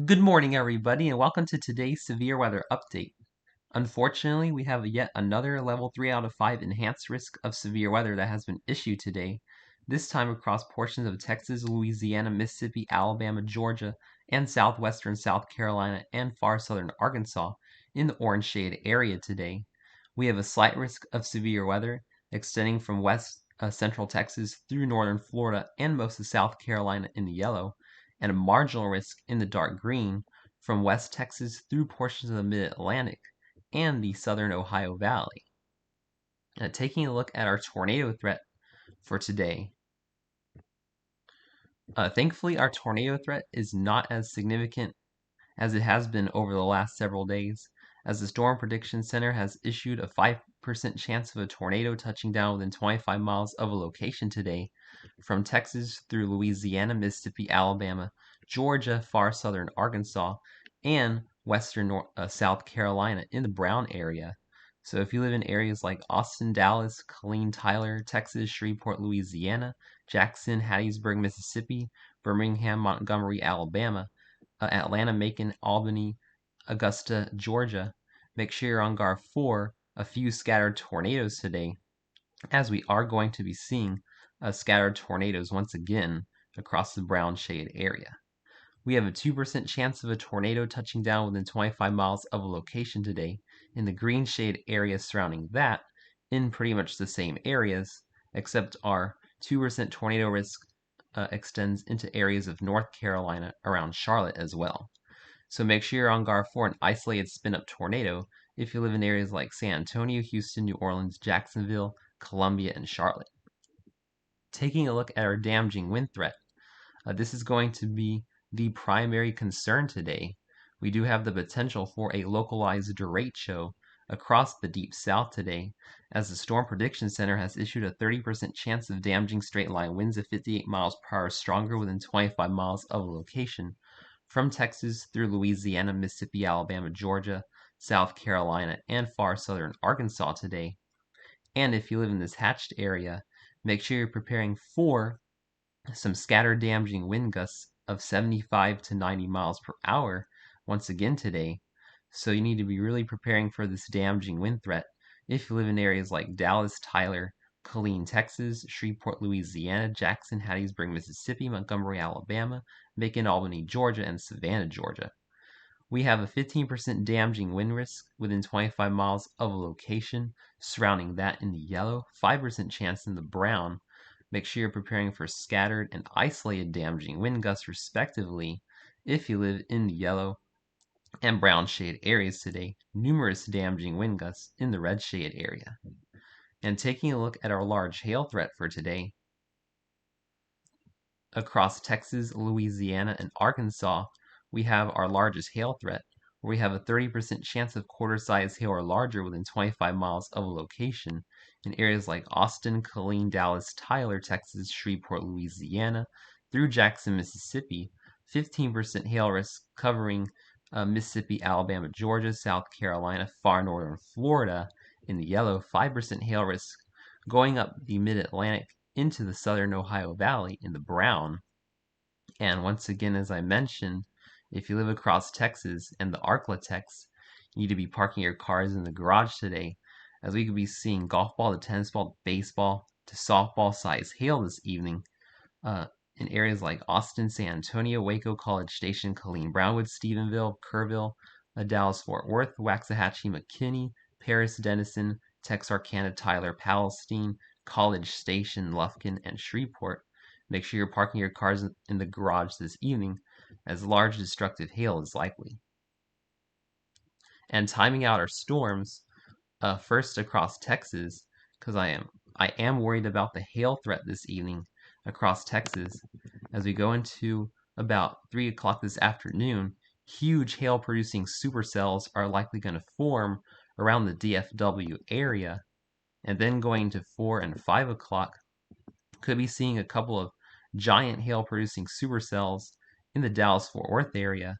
Good morning, everybody, and welcome to today's severe weather update. Unfortunately, we have yet another level 3 out of 5 enhanced risk of severe weather that has been issued today, this time across portions of Texas, Louisiana, Mississippi, Alabama, Georgia, and southwestern South Carolina and far southern Arkansas in the orange shade area today. We have a slight risk of severe weather extending from west central Texas through northern Florida and most of South Carolina in the yellow, and a marginal risk in the dark green from West Texas through portions of the Mid-Atlantic and the southern Ohio Valley. Taking a look at our tornado threat for today. Thankfully, our tornado threat is not as significant as it has been over the last several days, as the Storm Prediction Center has issued a 5% chance of a tornado touching down within 25 miles of a location today, from Texas through Louisiana, Mississippi, Alabama, Georgia, far southern Arkansas, and western South Carolina in the Brown area. So if you live in areas like Austin, Dallas, Killeen, Tyler, Texas, Shreveport, Louisiana, Jackson, Hattiesburg, Mississippi, Birmingham, Montgomery, Alabama, Atlanta, Macon, Albany, Augusta, Georgia, make sure you're on guard for a few scattered tornadoes today, as we are going to be seeing scattered tornadoes once again across the brown shade area. We have a 2% chance of a tornado touching down within 25 miles of a location today in the green shade area surrounding that, in pretty much the same areas, except our 2% tornado risk extends into areas of North Carolina around Charlotte as well. So make sure you're on guard for an isolated spin-up tornado if you live in areas like San Antonio, Houston, New Orleans, Jacksonville, Columbia, and Charlotte. Taking a look at our damaging wind threat, this is going to be the primary concern today. We do have the potential for a localized derecho across the deep south today, as the Storm Prediction Center has issued a 30% chance of damaging straight line winds of 58 miles per hour stronger within 25 miles of a location, from Texas through Louisiana, Mississippi, Alabama, Georgia, South Carolina, and far southern Arkansas today. And if you live in this hatched area, make sure you're preparing for some scattered damaging wind gusts of 75 to 90 miles per hour once again today. So you need to be really preparing for this damaging wind threat if you live in areas like Dallas, Tyler, Killeen, Texas, Shreveport, Louisiana, Jackson, Hattiesburg, Mississippi, Montgomery, Alabama, Macon, Albany, Georgia, and Savannah, Georgia. We have a 15% damaging wind risk within 25 miles of a location surrounding that in the yellow, 5% chance in the brown. Make sure you're preparing for scattered and isolated damaging wind gusts respectively if you live in the yellow and brown shade areas today, numerous damaging wind gusts in the red shade area. And taking a look at our large hail threat for today, across Texas, Louisiana, and Arkansas, we have our largest hail threat, where we have a 30% chance of quarter-size hail or larger within 25 miles of a location in areas like Austin, Killeen, Dallas, Tyler, Texas, Shreveport, Louisiana, through Jackson, Mississippi, 15% hail risk covering Mississippi, Alabama, Georgia, South Carolina, far northern Florida in the yellow, 5% hail risk going up the mid-Atlantic into the southern Ohio Valley in the brown. And once again, as I mentioned, if you live across Texas and the Ark-La-Tex, you need to be parking your cars in the garage today, as we could be seeing golf ball to tennis ball to baseball to softball size hail this evening in areas like Austin, San Antonio, Waco, College Station, Killeen, Brownwood, Stephenville, Kerrville, Dallas, Fort Worth, Waxahachie, McKinney, Paris, Denison, Texarkana, Tyler, Palestine, College Station, Lufkin, and Shreveport. Make sure you're parking your cars in the garage this evening, as large destructive hail is likely. And timing out our storms, first across Texas, because I am worried about the hail threat this evening across Texas. As we go into about 3 o'clock this afternoon, huge hail-producing supercells are likely going to form around the DFW area. And then going to 4 and 5 o'clock, could be seeing a couple of giant hail-producing supercells in the Dallas-Fort Worth area,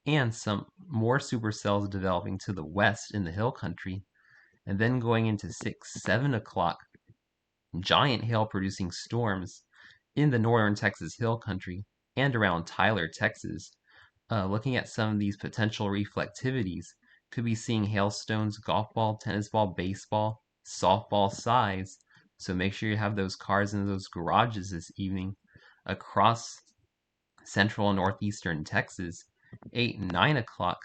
and some more supercells developing to the west in the hill country. And then going into 6, 7 o'clock, giant hail-producing storms in the northern Texas hill country and around Tyler, Texas, Looking at some of these potential reflectivities, could be seeing hailstones, golf ball, tennis ball, baseball, softball size. So make sure you have those cars in those garages this evening. Across central and northeastern Texas, 8 and 9 o'clock,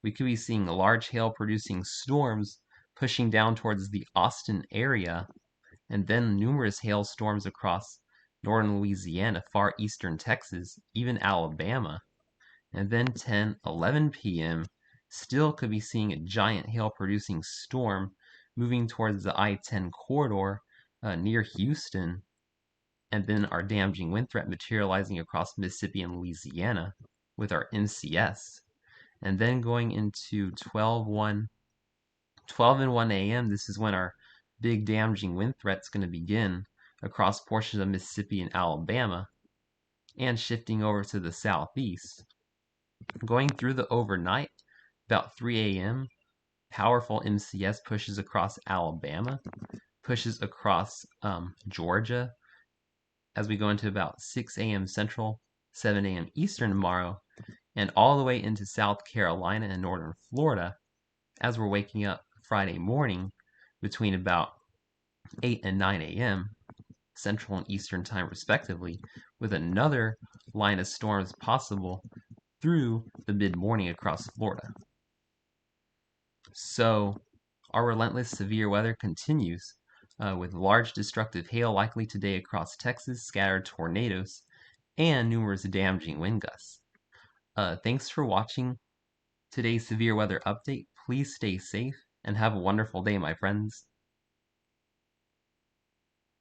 we could be seeing large hail producing storms pushing down towards the Austin area, and then numerous hailstorms across northern Louisiana, far eastern Texas, even Alabama. And then 10, 11 p.m., still could be seeing a giant hail producing storm moving towards the I-10 corridor near Houston, and then our damaging wind threat materializing across Mississippi and Louisiana with our NCS. And then going into 12 and 1 a.m., this is when our big damaging wind threat is going to begin across portions of Mississippi and Alabama, and shifting over to the southeast. Going through the overnight, about 3 a.m., powerful MCS pushes across Alabama, pushes across Georgia, as we go into about 6 a.m. Central, 7 a.m. Eastern tomorrow, and all the way into South Carolina and northern Florida as we're waking up Friday morning between about 8 and 9 a.m. Central and Eastern time respectively, with another line of storms possible through the mid-morning across Florida. So our relentless severe weather continues with large destructive hail likely today across Texas, scattered tornadoes, and numerous damaging wind gusts. Thanks for watching today's severe weather update. Please stay safe and have a wonderful day, my friends.